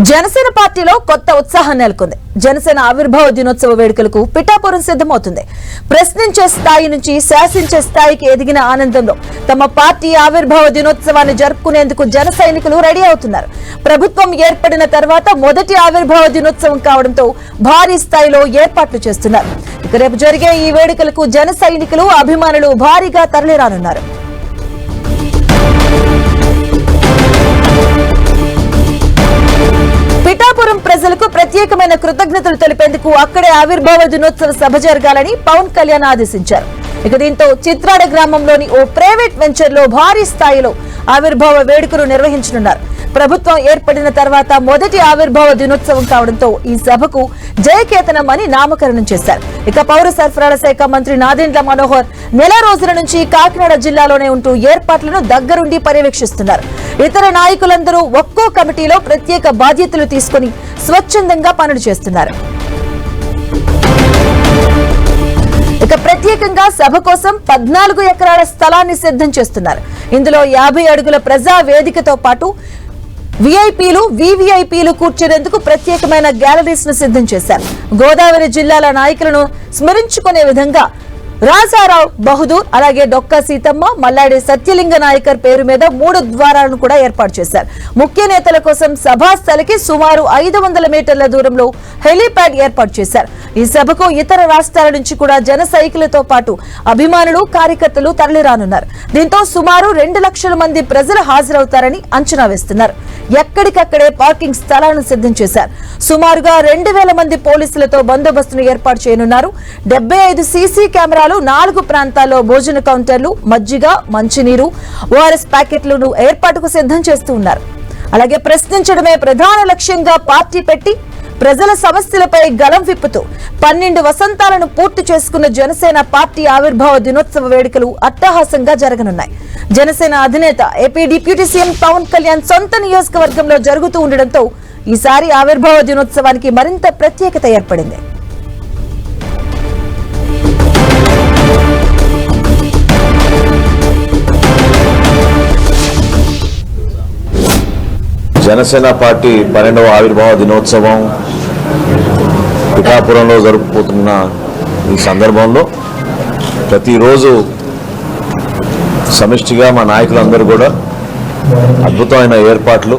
జనసేన పార్టీలో కొత్త ఉత్సాహం నెలకొంది. జనసేన ఆవిర్భావ దినోత్సవ వేడుకలకు పిఠాపురం సిద్ధమవుతుంది. ప్రశ్నించే స్థాయి నుంచి శాసించే స్థాయికి ఎదిగిన ఆనందంలో తమ పార్టీ ఆవిర్భావ దినోత్సవాన్ని జరుపుకునేందుకు జన సైనికులు రెడీ అవుతున్నారు. ప్రభుత్వం ఏర్పడిన తర్వాత మొదటి ఆవిర్భావ దినోత్సవం కావడంతో భారీ స్థాయిలో ఏర్పాట్లు చేస్తున్నారు. ఇక రేపు జరిగే ఈ వేడుకలకు జన సైనికులు అభిమానులు భారీగా తరలిరానున్నారు. పిఠాపురం ప్రజలకు ప్రత్యేకమైన కృతజ్ఞతలు తెలిపేందుకు అక్కడే ఆవిర్భావ దినోత్సవ సభ జరగాలని పవన్ కళ్యాణ్ ఆదేశించారు. ఇక దీంతో చిత్రాడ గ్రామంలోని ఓ ప్రైవేట్ వెంచర్ లో భారీ స్థాయిలో ఆవిర్భావ వేడుకలు నిర్వహించనున్నారు. ప్రభుత్వం ఏర్పడిన తర్వాత మొదటి ఆవిర్భావ దినోత్సవం కావడంతో ఈ సభకు జయకేతనం అని నామకరణం చేశారు. ఇక పౌర సరఫరాల శాఖ మంత్రి నాదెండ్ల మనోహర్ నెల రోజుల నుంచి కాకినాడ జిల్లాలోనే ఉంటూ ఏర్పాట్లను దగ్గరుండి పర్యవేక్షిస్తున్నారు. ఇతర నాయకులందరూ ఒక్కో కమిటీలో ప్రత్యేక బాధ్యతలు తీసుకుని స్వచ్ఛందంగా పనులు చేస్తున్నారు. ఇక ప్రత్యేకంగా సభ కోసం 14 ఎకరాల స్థలాన్ని సిద్ధం చేస్తున్నారు. ఇందులో 50 అడుగుల ప్రజా వేదికతో పాటు విఐపీలు, వివిఐపీలు కూర్చునేందుకు ప్రత్యేకమైన గ్యాలరీస్ ను సిద్ధం చేశారు. గోదావరి జిల్లాల నాయకులను స్మరించుకునే విధంగా రాజారావు బహదూర్, అలాగే డొక్కా సీతమ్మ, మల్లాడి సత్యలింగ నాయకర్ పేరు మీద 3 ద్వారాలను కూడా ఏర్పాటు చేశారు. ముఖ్య నేతల కోసం సభాస్థలికి సుమారు 500 మీటర్ల దూరంలో హెలీప్యాడ్ ఏర్పాటు చేశారు. ఈ సభకు ఇతర రాష్ట్రాల నుంచి కూడా జన సైకిలతో పాటు అభిమానులు, కార్యకర్తలు తరలిరానున్నారు. దీంతో సుమారు 2 లక్షల మంది ప్రజలు హాజరవుతారని అంచనా వేస్తున్నారు. ఎక్కడికక్కడే పార్కింగ్ స్థలాలను సిద్ధం చేశారు. సుమారుగా 2000 మంది పోలీసులతో బందోబస్తును ఏర్పాటు చేయనున్నారు. 75 సీసీ కెమెరాలు, 4 ప్రాంతాల్లో భోజన కౌంటర్లు, మజ్జిగ, మంచినీరు, ఓఆర్ఎస్ ప్యాకెట్లను ఏర్పాటుకు సిద్ధం చేస్తూ ఉన్నారు. అలాగే ప్రశ్నించడమే ప్రధాన లక్ష్యంగా పార్టీ పెట్టి ప్రజల సమస్యలపై గలం విప్పుతూ 12 వసంతాలను పూర్తి చేసుకున్న జనసేన పార్టీ ఆవిర్భావ దినోత్సవ వేడుకలు అట్టహాసంగా జరగనున్నాయి. జనసేన అధినేత AP deputy CM Pawan Kalyan సొంత నియోజకవర్గంలో జరుగుతూ ఉండడంతో ఈసారి ఆవిర్భావ దినోత్సవానికి మరింత ప్రత్యేకత ఏర్పడింది. జనసేన పార్టీ 12వ ఆవిర్భావ దినోత్సవం పిఠాపురంలో జరుపుకుంటున్న ఈ సందర్భంలో ప్రతిరోజు సమిష్టిగా మా నాయకులందరూ కూడా అద్భుతమైన ఏర్పాట్లు